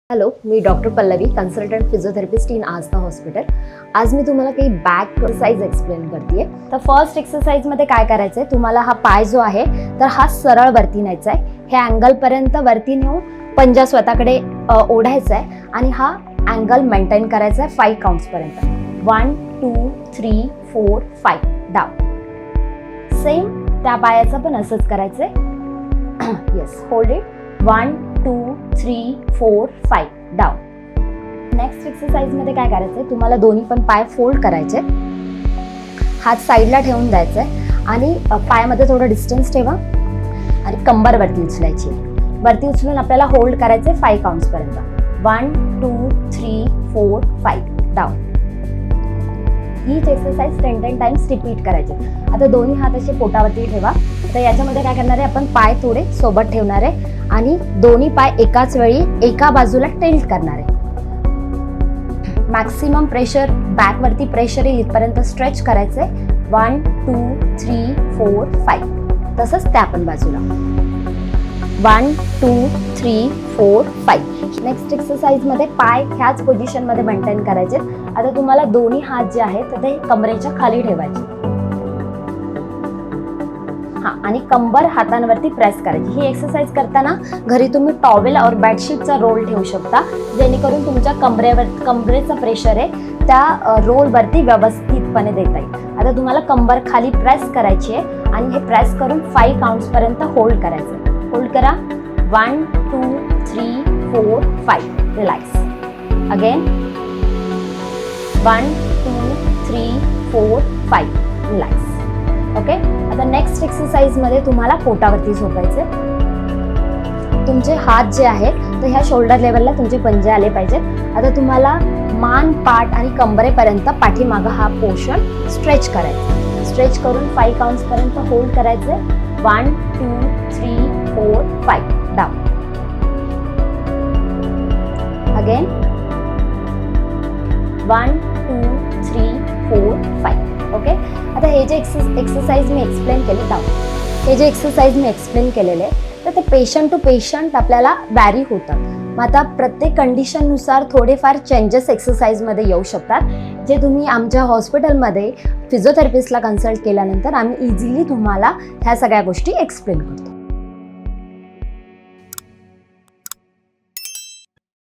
Hello, me doctor Pallavi, consultant physiotherapist in Aastha hospital. आज मी तुम्हाला काही बॅक एक्सरसाइज एक्सप्लेन करते. तर फर्स्ट एक्सरसाइजमध्ये काय करायचं आहे, तुम्हाला हा पाय जो आहे तर हा सरळ वरती न्यायचा आहे. हे अँगलपर्यंत वरती नेऊन पंजा स्वतःकडे ओढायचा आहे आणि हा अँगल मेंटेन करायचा आहे 5 काउंट्सपर्यंत. 1 2 3 4 5 डाऊन. सेम त्या पायाचं पण असंच करायचं आहे. Yes, hold it. 1 2 3 4 5 down. Next एक्सरसाइजमध्ये काय करायचं आहे, तुम्हाला दोन्ही पण पाय फोल्ड करायचे, हात साईडला ठेवून द्यायचा आहे आणि पायामध्ये थोडं डिस्टन्स ठेवा आणि कंबर वरती उचलायची. वरती उचलून आपल्याला होल्ड करायचे 5 काउंट्सपर्यंत. 1 2 3 4 5 डाऊन. हीच एक्सरसाइज 10 टाइम्स रिपीट करायची. आता दोन्ही हात असे पोटावरती ठेवा. आता याच्यामध्ये काय करणार आहे, आपण पाय थोडे सोबत ठेवणार आहे आणि दोन्ही पाय एकाच वेळी एका बाजूला टिल्ट करणार आहे. मॅक्सिमम प्रेशर बॅकवरती प्रेशर येईल इथपर्यंत स्ट्रेच करायचे. 1 2 3 4 5. तसंच त्या पण बाजूला 1 2 3 4 5. नेक्स्ट एक्सरसाइजमध्ये पाय ह्याच पोझिशनमध्ये मेंटेन करायचे. आता तुम्हाला दोन्ही हात जे आहेत ते कमरेच्या खाली ठेवायचे. आणि कंबर हातांवरती प्रेस करायची. ही एक्सरसाइज करताना घरी तुम्ही टॉवेल और बेडशीटचा रोल ठेवू शकता, जेणेकरून तुमच्या कमरेचं प्रेशर आहे त्या रोलवरती व्यवस्थितपणे देता येईल. आता तुम्हाला कंबर खाली प्रेस करायची आहे आणि हे प्रेस करून 5 काउंट्सपर्यंत होल्ड करायचं. होल्ड करा. 1 2 3 4 5. रिलॅक्स. अगेन 1 2 3 4 5. रिलॅक्स. ओके. आता नेक्स्ट एक्सरसाइजमध्ये तुम्हाला पोटावरती झोपायचे. तुमचे हात जे आहेत तर ह्या शोल्डर लेवलला तुमचे पंजे आले पाहिजेत. आता तुम्हाला मान, पाठ आणि कंबरेपर्यंत पाठीमागं हा पोर्शन स्ट्रेच करायचा. स्ट्रेच करून 5 काउंट्सपर्यंत होल्ड करायचे. 1 2 3 4 5 डाऊन. अगेन 1 2 3 4 5. ओके. आता हे जे एक्सरसाइज मी एक्सप्लेन केले डाऊन, हे जे एक्सरसाइज मी एक्सप्लेन केलेले तर ते पेशंट टू पेशंट आपल्याला वॅरी होतात. मग आता प्रत्येक कंडिशननुसार थोडेफार चेंजेस एक्सरसाइजमध्ये येऊ शकतात, जे तुम्ही आमच्या हॉस्पिटलमध्ये फिजिओथेरपिस्टला कन्सल्ट केल्यानंतर आम्ही इझिली तुम्हाला ह्या सगळ्या गोष्टी एक्सप्लेन करतो.